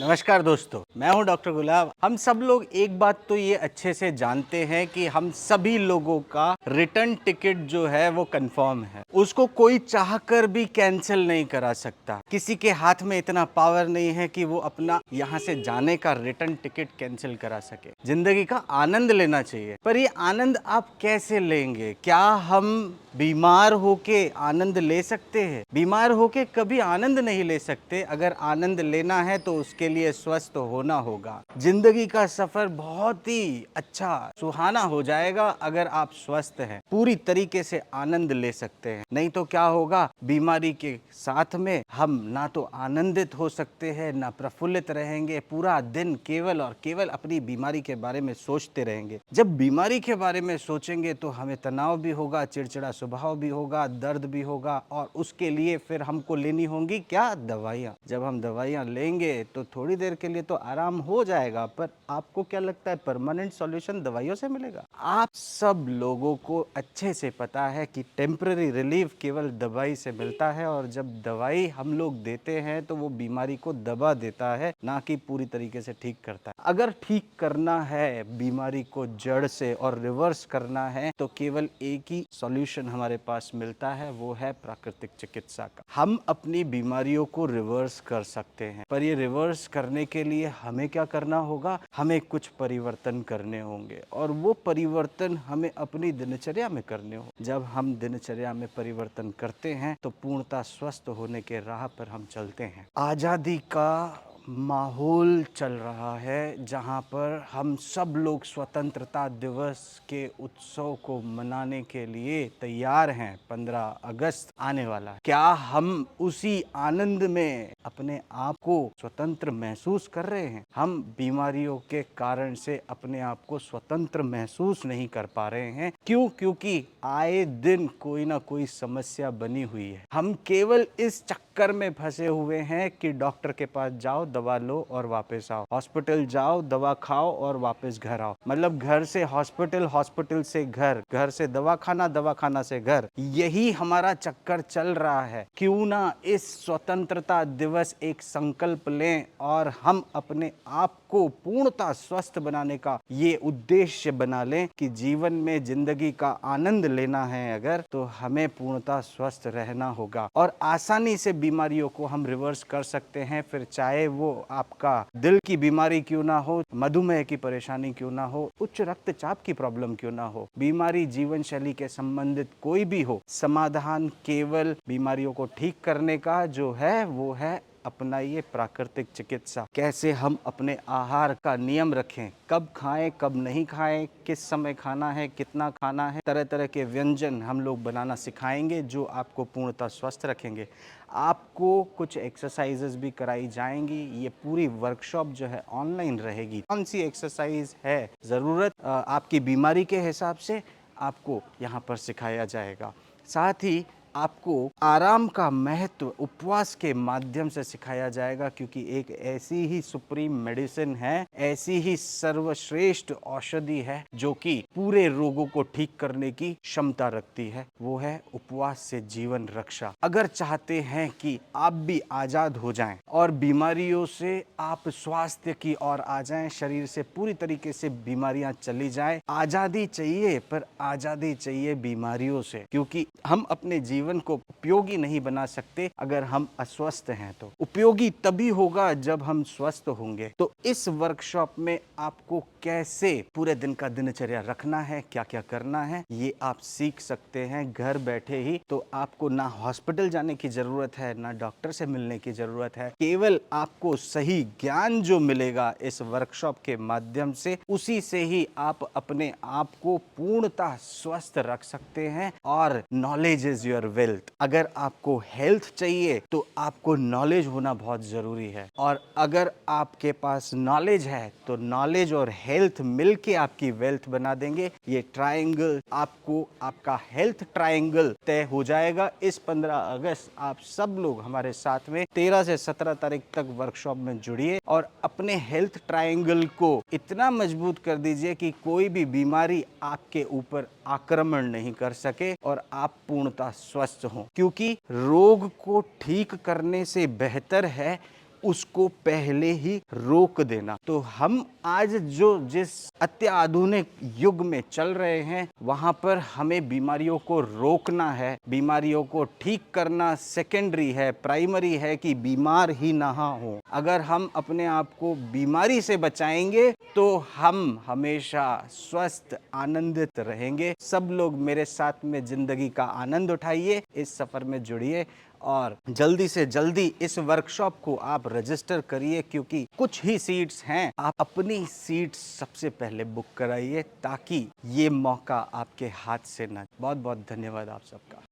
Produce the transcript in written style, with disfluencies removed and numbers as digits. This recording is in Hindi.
नमस्कार दोस्तों, मैं हूं डॉक्टर गुलाब। हम सब लोग एक बात तो ये अच्छे से जानते हैं कि हम सभी लोगों का रिटर्न टिकट जो है वो कंफर्म है। उसको कोई चाहकर भी कैंसिल नहीं करा सकता। किसी के हाथ में इतना पावर नहीं है कि वो अपना यहाँ से जाने का रिटर्न टिकट कैंसिल करा सके। जिंदगी का आनंद लेना चाहिए, पर ये आनंद आप कैसे लेंगे? क्या हम बीमार होके आनंद ले सकते हैं? बीमार होके कभी आनंद नहीं ले सकते। अगर आनंद लेना है तो उसके लिए स्वस्थ होना होगा। जिंदगी का सफर बहुत ही अच्छा सुहाना हो जाएगा अगर आप स्वस्थ हैं, पूरी तरीके से आनंद ले सकते हैं। नहीं तो क्या होगा, बीमारी के साथ में हम ना तो आनंदित हो सकते हैं ना प्रफुल्लित रहेंगे। पूरा दिन केवल और केवल अपनी बीमारी के बारे में सोचते रहेंगे। जब बीमारी के बारे में सोचेंगे तो हमें तनाव भी होगा, चिड़चिड़ा स्वभाव भी होगा, दर्द भी होगा, और उसके लिए फिर हमको लेनी होंगी क्या? दवाइयाँ। जब हम दवाइयाँ लेंगे तो थोड़ी देर के लिए तो आराम हो जाएगा, पर आपको क्या लगता है परमानेंट सॉल्यूशन दवाइयों से मिलेगा? आप सब लोगों को अच्छे से पता है कि टेम्पररी रिलीफ केवल दवाई से मिलता है, और जब दवाई हम लोग देते हैं तो वो बीमारी को दबा देता है, ना कि पूरी तरीके से ठीक करता है। अगर ठीक करना है बीमारी को जड़ से और रिवर्स करना है तो केवल एक ही सॉल्यूशन हमारे पास मिलता है, वो है प्राकृतिक चिकित्सा का। हम अपनी बीमारियों को रिवर्स कर सकते हैं, पर ये रिवर्स करने के लिए हमें क्या करना होगा? हमें कुछ परिवर्तन करने होंगे, और वो परिवर्तन हमें अपनी दिनचर्या में करने होंगे। जब हम दिनचर्या में परिवर्तन करते हैं तो पूर्णतः स्वस्थ होने के राह पर हम चलते हैं। आजादी का माहौल चल रहा है जहां पर हम सब लोग स्वतंत्रता दिवस के उत्सव को मनाने के लिए तैयार हैं। 15 अगस्त आने वाला है। क्या हम उसी आनंद में अपने आप को स्वतंत्र महसूस कर रहे हैं? हम बीमारियों के कारण से अपने आप को स्वतंत्र महसूस नहीं कर पा रहे हैं। क्यों? क्योंकि आए दिन कोई ना कोई समस्या बनी हुई है। हम केवल इस चक्कर में फंसे हुए हैं कि डॉक्टर के पास जाओ, दवा लो और वापस आओ, हॉस्पिटल जाओ, दवा खाओ और वापस घर आओ। मतलब घर से हॉस्पिटल, हॉस्पिटल से घर, घर से दवा खाना, दवा खाना से घर। यही हमारा चक्कर चल रहा है। क्यों ना इस स्वतंत्रता दिवस एक संकल्प लें और हम अपने आप को पूर्णतः स्वस्थ बनाने का ये उद्देश्य बना लें कि जीवन में जिंदगी का आनंद लेना है अगर, तो हमें पूर्णतः स्वस्थ रहना होगा, और आसानी से बीमारियों को हम रिवर्स कर सकते हैं। फिर चाहे वो आपका दिल की बीमारी क्यों ना हो, मधुमेह की परेशानी क्यों ना हो, उच्च रक्तचाप की प्रॉब्लम क्यों ना हो, बीमारी जीवन शैली के संबंधित कोई भी हो, समाधान केवल बीमारियों को ठीक करने का जो है वो है अपनाइए प्राकृतिक चिकित्सा। कैसे हम अपने आहार का नियम रखें, कब खाएं कब नहीं खाएं, किस समय खाना है, कितना खाना है, तरह तरह के व्यंजन हम लोग बनाना सिखाएंगे जो आपको पूर्णतः स्वस्थ रखेंगे। आपको कुछ एक्सरसाइजेस भी कराई जाएंगी। ये पूरी वर्कशॉप जो है ऑनलाइन रहेगी। कौन सी एक्सरसाइज है ज़रूरत आपकी बीमारी के हिसाब से आपको यहाँ पर सिखाया जाएगा। साथ ही आपको आराम का महत्व उपवास के माध्यम से सिखाया जाएगा, क्योंकि एक ऐसी ही सुप्रीम मेडिसिन है, ऐसी ही सर्वश्रेष्ठ औषधि है जो कि पूरे रोगों को ठीक करने की क्षमता रखती है, वो है उपवास से जीवन रक्षा। अगर चाहते हैं कि आप भी आजाद हो जाएं और बीमारियों से आप स्वास्थ्य की ओर आ जाएं, शरीर से पूरी तरीके से बीमारियां चली जाएं, आजादी चाहिए, पर आजादी चाहिए बीमारियों से, क्योंकि हम अपने जीवन को उपयोगी नहीं बना सकते अगर हम अस्वस्थ हैं। तो उपयोगी तभी होगा जब हम स्वस्थ होंगे। तो इस वर्कशॉप में आपको कैसे पूरे दिन का दिनचर्या रखना है, क्या क्या करना है, ये आप सीख सकते हैं घर बैठे ही। तो आपको ना हॉस्पिटल जाने की जरूरत है, ना डॉक्टर से मिलने की जरूरत है। केवल आपको सही ज्ञान जो मिलेगा इस वर्कशॉप के माध्यम से, उसी से ही आप अपने आप को पूर्णतः स्वस्थ रख सकते हैं। और नॉलेज इज योर वेल्थ। अगर आपको हेल्थ चाहिए तो आपको नॉलेज होना बहुत जरूरी है, और अगर आपके पास नॉलेज है तो नॉलेज और हेल्थ मिलके आपकी वेल्थ बना देंगे। ये ट्रायंगल आपको, आपका हेल्थ ट्रायंगल तय हो जाएगा। इस 15 अगस्त आप सब लोग हमारे साथ में 13 से 17 तारीख तक वर्कशॉप में जुड़िए और अपने हेल्थ ट्रायंगल को इतना मजबूत कर दीजिए कि कोई भी बीमारी आपके ऊपर आक्रमण नहीं कर सके और आप पूर्णतः स्वस्थ हों। क्योंकि रोग को ठीक करने से बेहतर है उसको पहले ही रोक देना। तो हम आज जो जिस अत्याधुनिक युग में चल रहे हैं, वहां पर हमें बीमारियों को रोकना है। बीमारियों को ठीक करना सेकेंडरी है, प्राइमरी है कि बीमार ही ना हो। अगर हम अपने आप को बीमारी से बचाएंगे तो हम हमेशा स्वस्थ आनंदित रहेंगे। सब लोग मेरे साथ में जिंदगी का आनंद उठाइए, इस सफर में जुड़िए और जल्दी से जल्दी इस वर्कशॉप को आप रजिस्टर करिए, क्योंकि कुछ ही सीट्स हैं। आप अपनी सीट सबसे पहले बुक कराइए ताकि ये मौका आपके हाथ से न। बहुत बहुत धन्यवाद आप सबका।